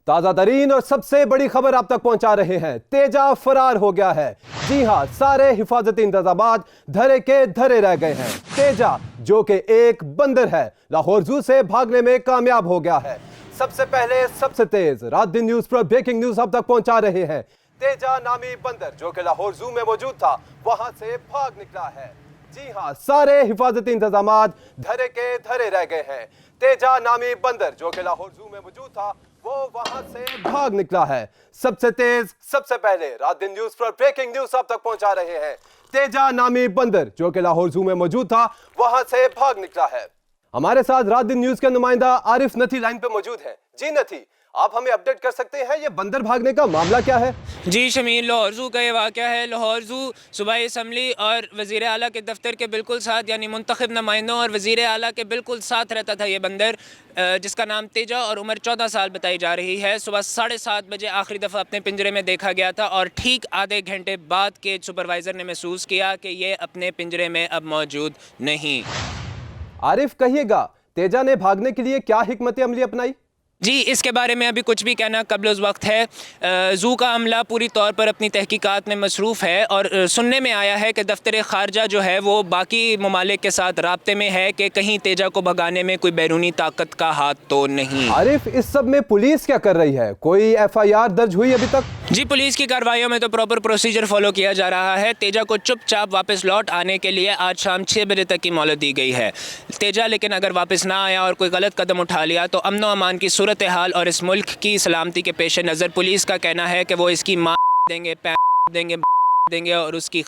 ताजा तरीन और सबसे बड़ी खबर आप तक पहुंचा रहे हैं। तेजा फरार हो गया है। जी हां, सारे हिफाजती इंतजामात धरे के धरे रह गए हैं। तेजा जो कि एक बंदर है, लाहौर जू से भागने में कामयाब हो गया है। सबसे पहले सबसे तेज रात दिन न्यूज पर ब्रेकिंग न्यूज आप तक पहुंचा रहे हैं। तेजा नामी बंदर जो कि लाहौर जू में मौजूद था, वहां से भाग निकला है। जी हां, सारे हिफाजती इंतजामात धरे के धरे रह गए हैं। तेजा नामी बंदर जो कि लाहौर जू में मौजूद था, वो वहां से भाग निकला है। सबसे तेज सबसे पहले रात दिन न्यूज पर ब्रेकिंग न्यूज आप तक पहुंचा रहे हैं। तेजा नामी बंदर जो कि लाहौर जू में मौजूद था, वहां से भाग निकला है। हमारे साथ रात दिन न्यूज के नुमाइंदा आरिफ नथी लाइन पे मौजूद है। जी नथी, आप हमें अपडेट कर सकते हैं, ये बंदर भागने का मामला क्या है? जी शमीन, लाहौर जू का ये वाक़या है। लाहौर जू सूबाई असम्बली और वज़ीर आला के दफ्तर के बिल्कुल साथ, यानी मुंतखब नुमाइंदों और वज़ीर आला के बिल्कुल साथ रहता था ये बंदर, जिसका नाम तेजा और उम्र 14 साल बताई जा रही है। सुबह 7:30 बजे आखिरी दफ़ा अपने पिंजरे में देखा गया था और ठीक आधे घंटे बाद के सुपरवाइज़र ने महसूस किया कि ये अपने पिंजरे में अब मौजूद नहीं। आरिफ, कहिएगा तेजा ने भागने के लिए क्या हिकमत अमली अपनाई? जी, इसके बारे में अभी कुछ भी कहना कब्ल उस वक्त है। ज़ू का अमला पूरी तौर पर अपनी तहकीकात में मसरूफ़ है और सुनने में आया है कि दफ्तर ख़ारजा जो है वो बाकी ममालिक के साथ राब्ते में है कि कहीं तेजा को भगाने में कोई बैरूनी ताकत का हाथ तो नहीं। आरिफ, इस सब में पुलिस क्या कर रही है? कोई FIR दर्ज हुई अभी तक? जी, पुलिस की कार्रवाइयों में तो प्रॉपर प्रोसीजर फॉलो किया जा रहा है। तेजा को चुपचाप वापस लौट आने के लिए आज शाम 6 बजे तक की मोहलत दी गई है। तेजा लेकिन अगर वापस ना आया और कोई गलत कदम उठा लिया तो अमन व अमान की सूरत हाल और इस मुल्क की सलामती के पेश नज़र पुलिस का कहना है कि वो इसकी माँ देंगे, देंगे, देंगे और उसकी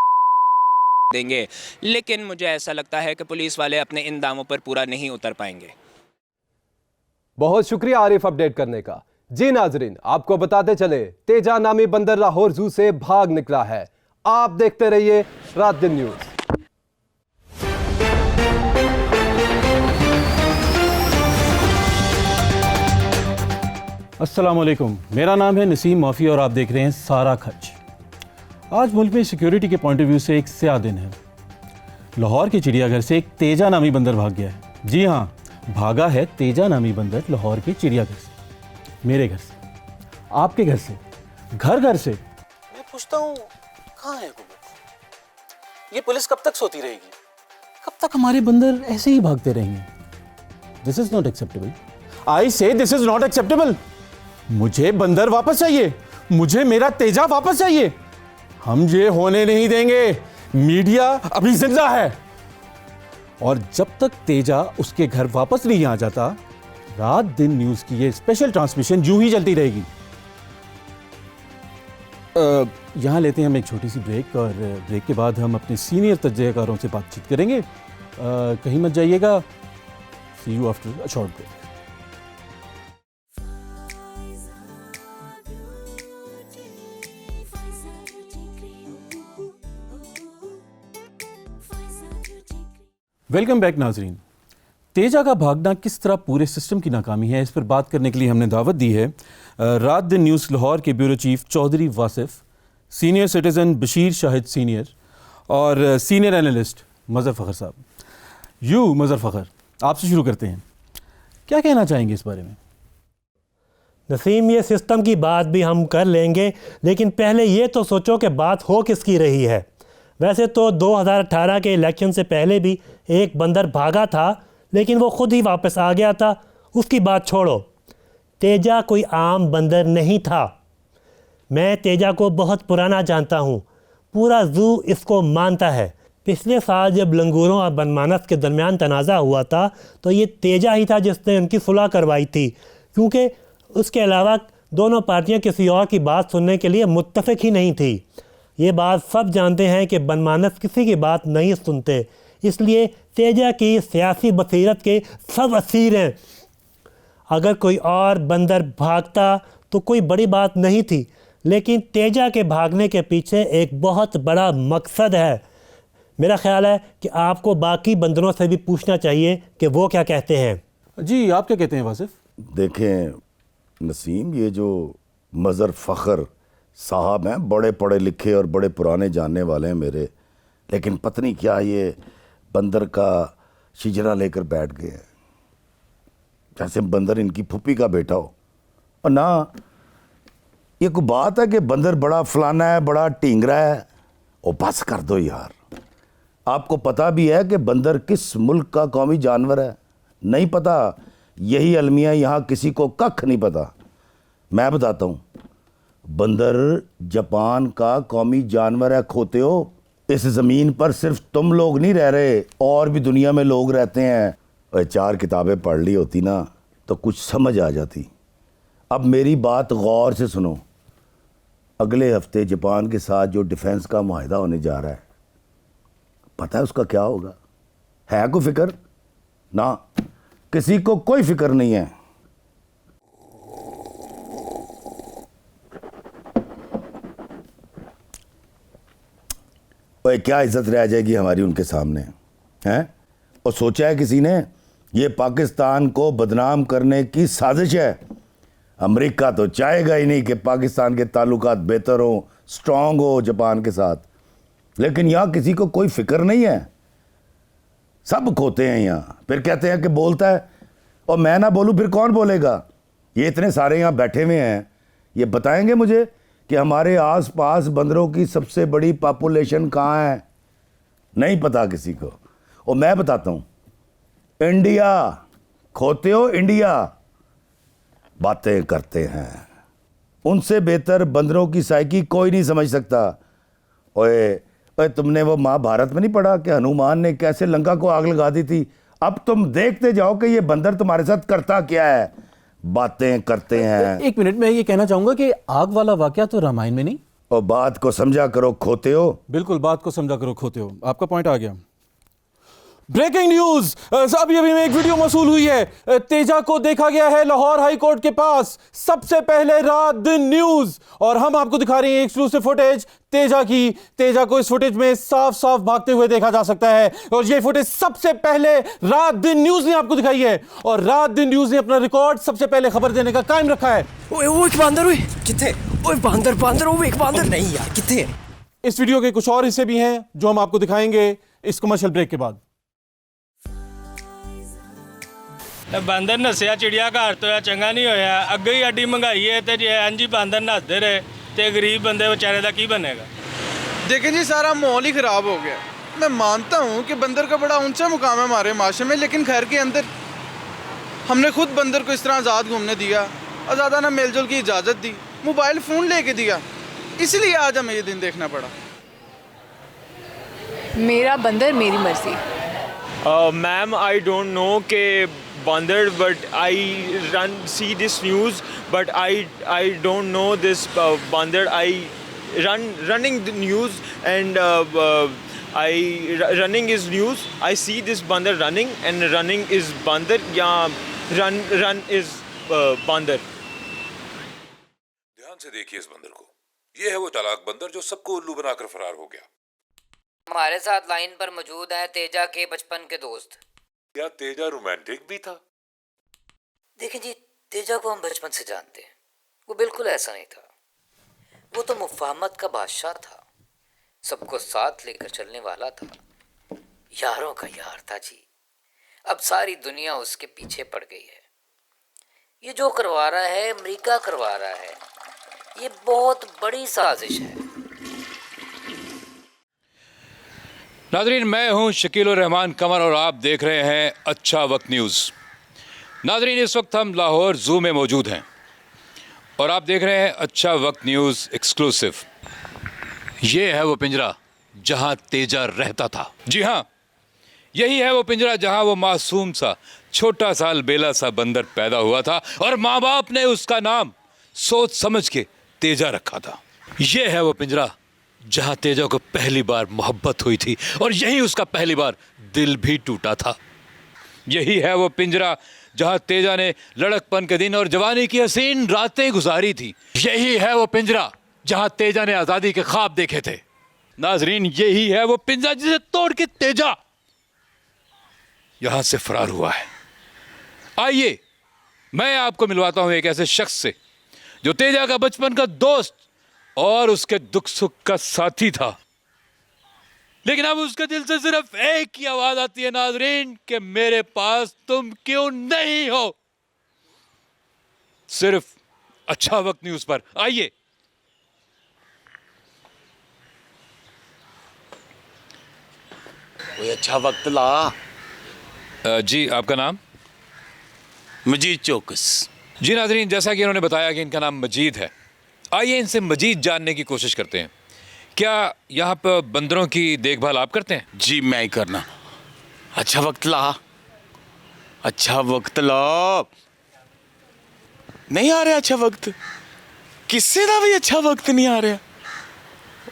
देंगे। लेकिन मुझे ऐसा लगता है कि पुलिस वाले अपने इन दावों पर पूरा नहीं उतर पाएंगे। बहुत शुक्रिया आरिफ अपडेट करने का। जी नाजरीन, आपको बताते चले, तेजा नामी बंदर लाहौर जू से भाग निकला है। आप देखते रहिए रात दिन न्यूज। अस्सलाम वालेकुम, मेरा नाम है नसीम माफ़ी और आप देख रहे हैं सारा खच। आज मुल्क में सिक्योरिटी के पॉइंट ऑफ व्यू से एक स्याह दिन है। लाहौर के चिड़ियाघर से एक तेजा नामी बंदर भाग गया है। जी हाँ, भागा है तेजा नामी बंदर लाहौर के चिड़ियाघर से, मेरे घर से, आपके घर से, घर घर से। मैं पूछता हूँ, कहाँ है हुकूमत? ये पुलिस कब तक सोती रहेगी? कब तक हमारे बंदर ऐसे ही भागते रहेंगे? This is not acceptable. I say this is not acceptable. मुझे बंदर वापस चाहिए, मुझे मेरा तेजा वापस चाहिए। हम ये होने नहीं देंगे। मीडिया अभी जिंदा है और जब तक तेजा उसके घर वापस नहीं आ जाता, रात दिन न्यूज की ये स्पेशल ट्रांसमिशन यूं ही चलती रहेगी। यहां लेते हैं हम एक छोटी सी ब्रेक और ब्रेक के बाद हम अपने सीनियर तज्ज़ियाकारों से बातचीत करेंगे। कहीं मत जाइएगा। See you after a short break. Welcome back नाजरीन। तेजा का भागना किस तरह पूरे सिस्टम की नाकामी है, इस पर बात करने के लिए हमने दावत दी है रात दिन न्यूज़ लाहौर के bureau chief Chaudhry Wasif, senior citizen Bashir Shahid senior और सीनियर एनालिस्ट मज़हर फ़खर साहब। मज़हर फ़खर, आपसे शुरू करते हैं। क्या कहना चाहेंगे इस बारे में? नसीम, ये सिस्टम की बात भी हम कर लेंगे, लेकिन पहले ये तो सोचो कि बात हो किसकी रही है। वैसे तो 2018 के इलेक्शन से पहले भी एक बंदर भागा था, लेकिन वो खुद ही वापस आ गया था। उसकी बात छोड़ो, तेजा कोई आम बंदर नहीं था। मैं तेजा को बहुत पुराना जानता हूँ, पूरा ज़ू इसको मानता है। पिछले साल जब लंगूरों और बनमानस के दरमियान तनाज़ा हुआ था तो ये तेजा ही था जिसने उनकी सुलह करवाई थी, क्योंकि उसके अलावा दोनों पार्टियाँ किसी और की बात सुनने के लिए मुत्तफ़िक ही नहीं थी। ये बात सब जानते हैं कि बनमानस किसी की बात नहीं सुनते, इसलिए तेजा की सियासी बसीरत के सब असीर हैं। अगर कोई और बंदर भागता तो कोई बड़ी बात नहीं थी, लेकिन तेजा के भागने के पीछे एक बहुत बड़ा मकसद है। मेरा ख्याल है कि आपको बाकी बंदरों से भी पूछना चाहिए कि वो क्या कहते हैं। जी, आप क्या कहते हैं वासिफ? देखें नसीम, ये जो मज़हर फ़खर साहब हैं, बड़े पढ़े लिखे और बड़े पुराने जानने वाले हैं मेरे, लेकिन पता नहीं क्या ये बंदर का शिजरा लेकर बैठ गए हैं, जैसे बंदर इनकी फुप्पी का बेटा हो। और ना ये कोई बात है कि बंदर बड़ा फलाना है, बड़ा ढींगरा है? ओ बस कर दो यार। आपको पता भी है कि बंदर किस मुल्क का कौमी जानवर है? नहीं पता? यही अलमिया, यहाँ किसी को कख नहीं पता। मैं बताता हूँ, बंदर जापान का कौमी जानवर है। खोते हो, इस ज़मीन पर सिर्फ तुम लोग नहीं रह रहे, और भी दुनिया में लोग रहते हैं। और 4 किताबें पढ़ ली होती ना तो कुछ समझ आ जाती। अब मेरी बात गौर से सुनो। अगले हफ्ते जापान के साथ जो डिफेंस का मुआहदा होने जा रहा है, पता है उसका क्या होगा? है कोई फिक्र? ना, किसी को कोई फिक्र नहीं है। ओए क्या इज्जत रह जाएगी हमारी उनके सामने, हैं? और सोचा है किसी ने ये पाकिस्तान को बदनाम करने की साजिश है? अमेरिका तो चाहेगा ही नहीं कि पाकिस्तान के ताल्लुकात बेहतर हो, स्ट्रांग हो जापान के साथ। लेकिन यहाँ किसी को कोई फिक्र नहीं है। सब खोते हैं यहाँ, फिर कहते हैं कि बोलता है। और मैं ना बोलूँ फिर कौन बोलेगा? ये इतने सारे यहाँ बैठे हुए हैं, ये बताएंगे मुझे कि हमारे आसपास बंदरों की सबसे बड़ी पॉपुलेशन कहाँ है? नहीं पता किसी को। और मैं बताता हूँ, इंडिया। खोते हो, इंडिया। बातें करते हैं, उनसे बेहतर बंदरों की साइकी कोई नहीं समझ सकता। ओए ओए, तुमने वो महाभारत में नहीं पढ़ा कि हनुमान ने कैसे लंका को आग लगा दी थी? अब तुम देखते जाओ कि ये बंदर तुम्हारे साथ करता क्या है। बातें करते हैं। एक मिनट, मैं ये कहना चाहूंगा कि आग वाला वाकया तो रामायण में नहीं। और बात को समझा करो, खोते हो। बिल्कुल, बात को समझा करो, खोते हो। आपका पॉइंट आ गया। ब्रेकिंग न्यूज, अभी अभी में एक वीडियो मौसूल हुई है। तेजा को देखा गया है लाहौर हाई कोर्ट के पास, सबसे पहले रात दिन न्यूज। और हम आपको दिखा रहे हैं एक्सक्लूसिव फुटेज तेजा की। तेजा को इस फुटेज में साफ साफ भागते हुए देखा जा सकता है। और ये फुटेज सबसे पहले रात दिन न्यूज ने आपको दिखाई है। और रात दिन न्यूज ने अपना रिकॉर्ड सबसे पहले खबर देने का कायम रखा है। ओए ओए एक बांदर, ओए किथे? ओए बांदर बांदर, ओए एक बांदर। नहीं यार, किथे? इस वीडियो के कुछ और हिस्से भी हैं जो हम आपको दिखाएंगे इस कमर्शियल ब्रेक के बाद। बांदर नस्या चिड़िया घर तो चंगा नहीं होया। अगे ही एडी महंगाई है तो जे इंज ही बांदर नसते रहे तो गरीब बंदे बेचारे का की बनेगा? देखें जी, सारा माहौल ही ख़राब हो गया। मैं मानता हूँ कि बंदर का बड़ा ऊंचा मुकाम है हमारे माशरे में, लेकिन घर के अंदर हमने खुद बंदर को इस तरह आज़ाद घूमने दिया, आज़ादाना मेलजोल की इजाज़त दी, मोबाइल फ़ोन लेके दिया, इसलिए आज हमें ये दिन देखना पड़ा। मेरा बंदर मेरी मर्जी। मैम आई डोंट नो के बांदर, but I see this news, but I don't know this बांदर. I running the news and running is news. I see this बांदर running and running is बांदर या run is बांदर. ध्यान से देखिए इस बंदर को। ये है वो चालाक बंदर जो सबको उल्लू बनाकर फरार हो गया। हमारे साथ लाइन पर मौजूद है तेजा के बचपन के दोस्त। क्या तेजा रोमांटिक भी था? देखें जी, तेजा को हम बचपन से जानते हैं। वो बिल्कुल ऐसा नहीं था। वो तो मुफाहमत का बादशाह था, सबको साथ लेकर चलने वाला था, यारों का यार था जी। अब सारी दुनिया उसके पीछे पड़ गई है। ये जो करवा रहा है अमेरिका करवा रहा है, ये बहुत बड़ी साजिश है। नाजरीन, मैं हूं शकील उर रहमान कमर और आप देख रहे हैं अच्छा वक्त न्यूज़। नाजरीन, इस वक्त हम लाहौर ज़ू में मौजूद हैं और आप देख रहे हैं अच्छा वक्त न्यूज़ एक्सक्लूसिव। ये है वो पिंजरा जहां तेजा रहता था। जी हाँ, यही है वो पिंजरा जहां वो मासूम सा छोटा सा अलबेला सा बंदर पैदा हुआ था और माँ बाप ने उसका नाम सोच समझ के तेजा रखा था। ये है वो पिंजरा जहां तेजा को पहली बार मोहब्बत हुई थी और यही उसका पहली बार दिल भी टूटा था। यही है वो पिंजरा जहां तेजा ने लड़कपन के दिन और जवानी की हसीन रातें गुजारी थी। यही है वो पिंजरा जहां तेजा ने आज़ादी के ख्वाब देखे थे। नाजरीन, यही है वो पिंजरा जिसे तोड़ के तेजा यहां से फरार हुआ है। आइए मैं आपको मिलवाता हूं एक ऐसे शख्स से जो तेजा का बचपन का दोस्त और उसके दुख सुख का साथी था, लेकिन अब उसके दिल से सिर्फ एक ही आवाज आती है नाजरीन कि मेरे पास तुम क्यों नहीं हो। सिर्फ अच्छा वक्त न्यूज पर। आइए। कोई अच्छा वक्त ला। जी, आपका नाम? मजीद चौकस। जी नाजरीन, जैसा कि इन्होंने बताया कि इनका नाम मजीद है, आइए इनसे मजीद जानने की कोशिश करते हैं। क्या यहाँ पर बंदरों की देखभाल आप करते हैं? जी मैं ही करना। अच्छा वक्त ला, अच्छा वक्त ला। नहीं आ रहा अच्छा वक्त, किसी का भी अच्छा वक्त नहीं आ रहा।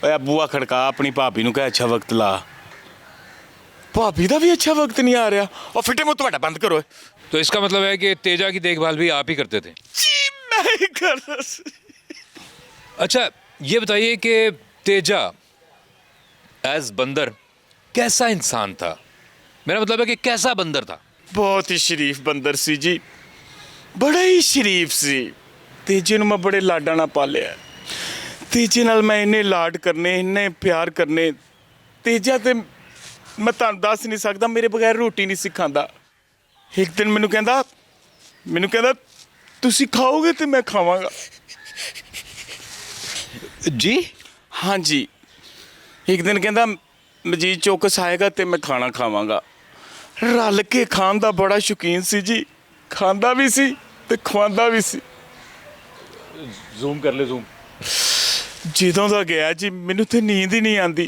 ओए बुआ खड़का अपनी भाभी नूं कह अच्छा वक्त ला। भाभी का भी अच्छा वक्त नहीं आ रहा। और फिटे मुंह तुम्हारा बंद करो। तो इसका मतलब है कि तेजा की देखभाल भी आप ही करते थे? जी मैं ही करता। अच्छा, ये बताइए कि तेजा एज बंदर कैसा इंसान था? मेरा मतलब है कि कैसा बंदर था? बहुत ही शरीफ बंदर सी जी, बड़ा ही शरीफ सी। तेजे नूं मैं बड़े लाडा नाल पालिया। तेजे नाल मैं इन्ने लाड करने, इन्ने प्यार करने। तेजा ते मैं तुहानूं दस नहीं सकदा, मेरे बगैर रोटी नहीं सी खांदा। एक दिन मैनूं कहंदा तुसीं खाओगे तो मैं खावांगा। जी? हाँ जी। एक दिन कहंदा मजीद चौकस आएगा तो मैं खाना खावांगा। रल के खान का बड़ा शौकीन सी जी, खांदा भी सी ते खवांदा भी सी। जूम कर ले, जूम। ਜਦੋਂ ਦਾ ਗਿਆ जी ਮੈਨੂੰ ਤੇ नींद ही नहीं आती।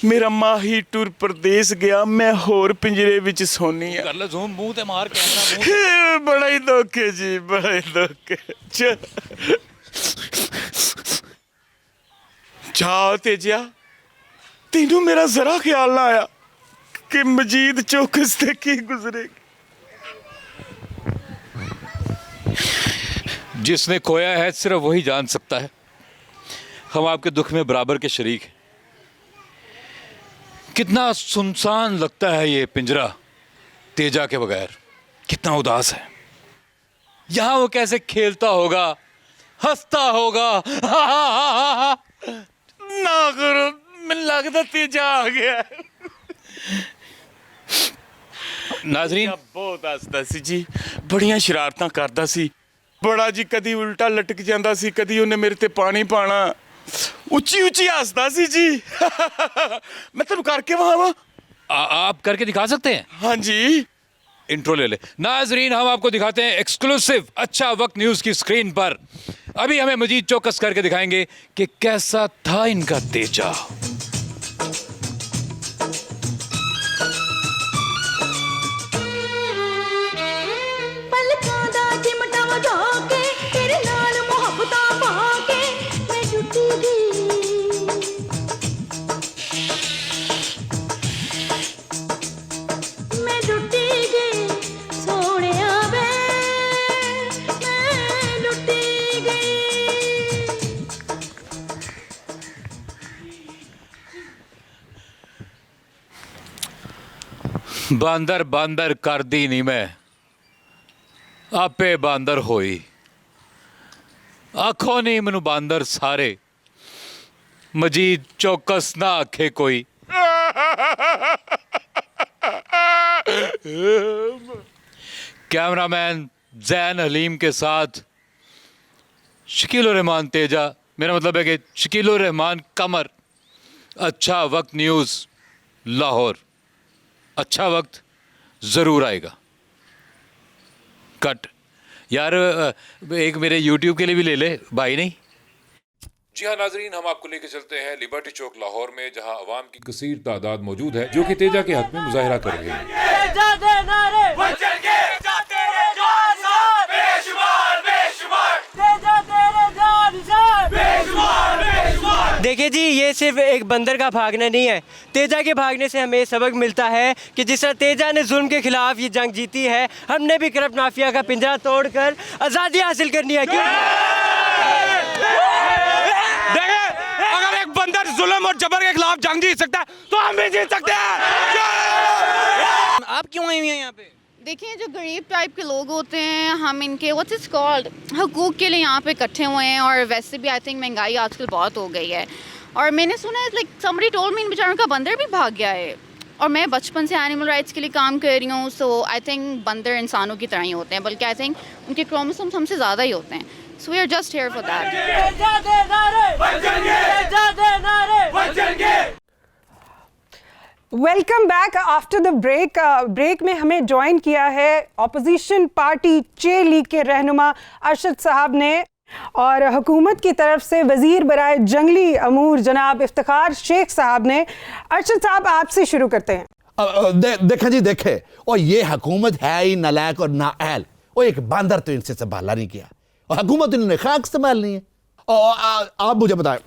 मेरा माही टूर प्रदेश गया, मैं होर पिंजरे विच सोनी है। कर ले जूम, मुंह ते मार कैमरा। बड़ा ही दुख है जी, बड़ा ही दुख है। जा तेजिया, तेनू मेरा जरा ख्याल ना आया कि मजीद चौकस ते की गुजरेगी। जिसने खोया है सिर्फ वही जान सकता है। हम आपके दुख में बराबर के शरीक हैं। कितना सुनसान लगता है ये पिंजरा तेजा के बगैर, कितना उदास है। यहां वो कैसे खेलता होगा, हंसता होगा। ना करो, मैं लगता तेजा आ गया। नाजरीन, बहुत हंसदा सी जी, बड़ियां शरारतां करदा सी। बड़ा जी कदी उल्टा लटक जांदा सी, कदी उन्हें मेरे ते पानी पाना। उच्ची उच्ची हंसदा सी जी। मैं तेन करके वहां आप करके दिखा सकते हैं? हाँ जी। इंट्रो ले ले। नाजरीन, हम आपको दिखाते हैं एक्सक्लूसिव अच्छा वक्त न्यूज की स्क्रीन पर। अभी हमें मजीद चौकस करके दिखाएंगे कि कैसा था इनका तेजा। बांदर बांदर कर दी नहीं मैं, आपे बांदर होई। आखो नहीं मैनू बांदर सारे, मजीद चौकस ना आखे कोई। कैमरामैन जैन हलीम के साथ शकील रहमान तेजा, मेरा मतलब है कि शकील रहमान कमर। अच्छा वक्त न्यूज़ लाहौर। अच्छा वक्त ज़रूर आएगा। कट। यार एक मेरे YouTube के लिए भी ले ले भाई। नहीं जी हाँ नाजरीन, हम आपको लेके चलते हैं लिबर्टी चौक लाहौर में, जहां अवाम की कसीर तादाद मौजूद है जो कि तेजा के हक में मुजाहरा कर रहे हैं। देखिए जी, ये सिर्फ एक बंदर का भागना नहीं है। तेजा के भागने से हमें सबक मिलता है कि जिस तरह तेजा ने जुल्म के खिलाफ ये जंग जीती है, हमने भी करप्ट माफिया का पिंजरा तोड़कर आज़ादी हासिल करनी है। क्यों? अगर एक बंदर जुल्म और जबर के खिलाफ जंग जीत सकता है तो हम भी जीत सकते हैं। आप क्यों आई हुई हैं यहाँ पे? देखिए, जो गरीब टाइप के लोग होते हैं, हम इनके व्हाट्स इट्स कॉल्ड हकूक़ के लिए यहाँ पे इकट्ठे हुए हैं। और वैसे भी आई थिंक महंगाई आजकल बहुत हो गई है। और मैंने सुना है लाइक समबडी टोल्ड मी इन बेचारों का बंदर भी भाग गया है। और मैं बचपन से एनिमल राइट्स के लिए काम कर रही हूँ। सो आई थिंक बंदर इंसानों की तरह ही होते हैं, बल्कि आई थिंक उनके क्रोमोसोम्स हमसे ज़्यादा ही होते हैं। So we are just here for that. Welcome back after the break. Break में हमें ज्वाइन किया है ऑपोजिशन पार्टी चे लीग के रहनुमा अरशद साहब ने और हुकूमत की तरफ से वजीर बराए जंगली अमूर जनाब इफ्तिखार शेख साहब ने। अरशद साहब, आपसे शुरू करते हैं। देखें जी, देखे और ये हुकूमत है ही नालायक और नाअहल। और एक बंदर तो इनसे संभाला नहीं किया और हुकूमत इन्होंने खाक संभालनी है। और आप मुझे बताएं,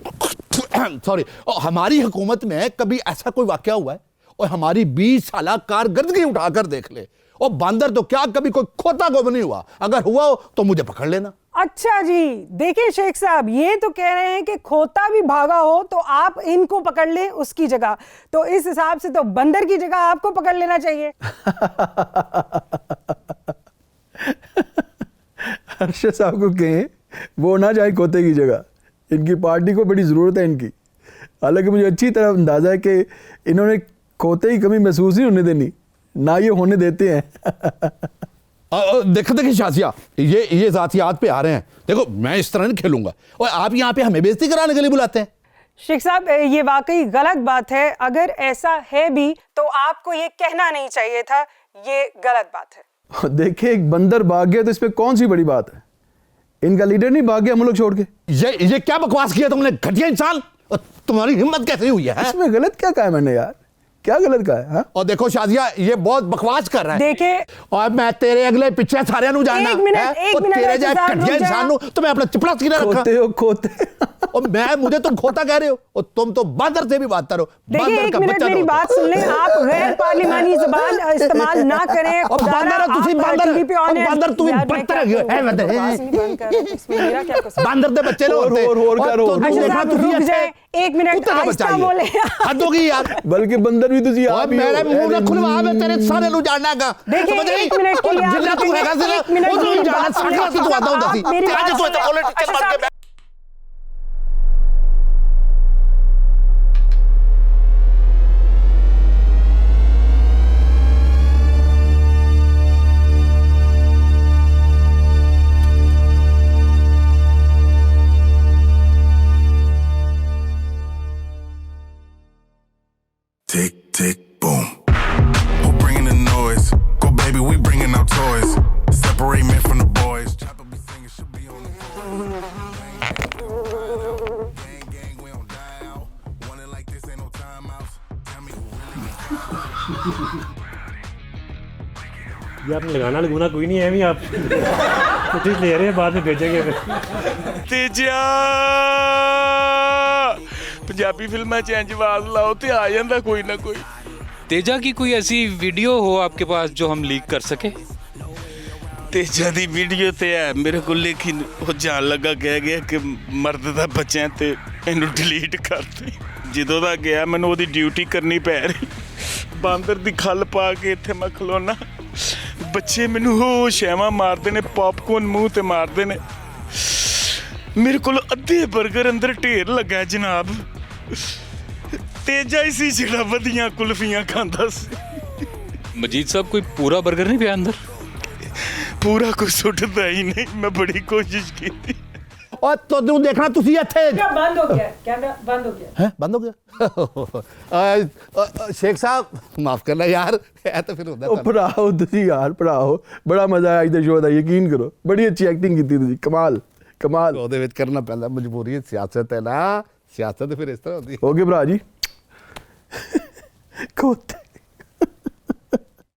सॉरी, हमारी हुकूमत में कभी ऐसा कोई वाकया हुआ है? और हमारी 20 साल कारकर्दगी उठाकर देख ले, और बंदर तो क्या कभी कोई खोता को भी नहीं हुआ। अगर हुआ हो तो मुझे पकड़ लेना। अच्छा जी, देखिए शेख साहब, ये तो कह रहे हैं कि खोता भी भागा हो तो आप इनको पकड़ लें उसकी जगह, तो इस हिसाब से तो बंदर की जगह आपको पकड़ लेना चाहिए। अरशद साहब को कहें वो ना जाए खोते की जगह, इनकी पार्टी को बड़ी ज़रूरत है इनकी। हालांकि मुझे अच्छी तरह अंदाज़ा है कि इन्होंने खोते की कमी महसूस नहीं होने देनी, ना ये होने देते हैं। देखो देखिए शाजिया, ये जातियात पे आ रहे हैं। देखो मैं इस तरह नहीं खेलूंगा, और आप यहाँ पे हमें बेइज्जती कराने के लिए बुलाते हैं। शेख साहब, ये वाकई गलत बात है। अगर ऐसा है भी तो आपको ये कहना नहीं चाहिए था, ये गलत बात है। देखिए, एक बंदर भाग गया तो इस पे कौन सी बड़ी बात है? इनका लीडर नहीं भाग गया हम लोग छोड़ के। ये क्या बकवास किया तुमने, घटिया इंसान! तुम्हारी हिम्मत कैसे हुई है? इसमें गलत क्या कहा है मैंने यार? क्या गलत कहा है? और देखो शाजिया, ये बहुत बकवास कर रहा है। देखिए, और मैं तेरे अगले पीछे सारे नु जानना एक मिनट, तेरे जैसे घटिया इंसान नु तो मैं अपना चिपड़ा सीना रखा। खोते हो खोते। और मुझे तुम खोता कह रहे हो, और तुम तो बंदर से भी बात करो। देखिए, एक मिनट मेरी बात सुन लें। आप गैर पार्लिमानी ज़बान इस्तेमाल ना करें। और बंदर बंदर तू बदतर है। बंदर दे बच्चे लोग होते हैं। एक मिनट आहिस्ता बोले। हद होगी यार। बल्कि बंदर भी तुझे आप मेरे मुंह ना खुलवा, मैं तेरे सारे नु जानना का। देखिए, एक मिनट के लिए आप जिल्ला तू हैगा से एक मिनट वो तू जानना साखा से तू आता होता थी। आज तू तो पॉलिटिशियन बन के Tick, tick, boom. Who bringing the noise? Go, baby, we bringing our toys. Separate men from the boys. Chopper be singing, should be on the floor. Gang, gang, we don't die out. Want it like this, ain't no timeouts. Tell me who really ये आपने लगाना लगुना कोई नहीं है, भी आप कुछ ले रहे हैं, बाद में भेजेंगे फिर। तेजा पंजाबी फिल्मां च इंज आवाज लाओ ते आ जांदा कोई ना कोई। तेजा की कोई ऐसी वीडियो हो आपके पास जो हम लीक कर सके? तेजा दी वीडियो ते है मेरे को, लेकिन वो जान लगा कह गया कि मर्द दा बच्चा ते इनू डिलीट कर दे। ਜਦੋਂ ਦਾ ਗਿਆ ਮੈਨੂੰ ਉਹਦੀ ਡਿਊਟੀ ਕਰਨੀ ਪੈ ਰਹੀ। ਬਾਂਦਰ ਦੀ ਖੱਲ ਪਾ ਕੇ ਇੱਥੇ ਮੈਂ ਖਲੋਣਾ, ਬੱਚੇ ਮੈਨੂੰ ਉਹ ਸ਼ੈਵਾਂ ਮਾਰਦੇ ਨੇ, ਪੌਪਕੌਰਨ ਮੂੰਹ ਤੇ ਮਾਰਦੇ ਨੇ। ਮੇਰੇ ਕੋਲ ਅੱਧੇ 버ਗਰ ਅੰਦਰ ਢੇਰ ਲੱਗਾ ਜਨਾਬ। ਤੇਜਾ ਹੀ ਸੀ ਜਿਹੜਾ ਵਧੀਆਂ ਕੁਲਫੀਆਂ ਖਾਂਦਾ ਸੀ। मजीद साहब, कोई पूरा बर्गर नहीं पिया अंदर? पूरा कोई सुटदा ही नहीं, मैं बड़ी कोशिश की थी। और तो तू देखना तुसी ਇੱਥੇ बंद हो गया, कैमरा बंद हो गया। है बंद हो गया। शेख साहब माफ करना यार, है तो फिर होता है। पढ़ाओ तुसी यार, पढ़ाओ। बड़ा मजा आया इधर शो दा, यकीन करो। बड़ी अच्छी एक्टिंग की तुसी, कमाल कमाल। ਉਹਦੇ ਵਿੱਚ ਕਰਨਾ ਪੈਂਦਾ, ਮਜਬੂਰੀ ਹੈ, ਸਿਆਸਤ ਹੈ ਨਾ। ਸਿਆਸਤ ਫਿਰ ਇਸ ਤਰ੍ਹਾਂ ਹੁੰਦੀ ਹੈ। हो गए भरा जी। खोते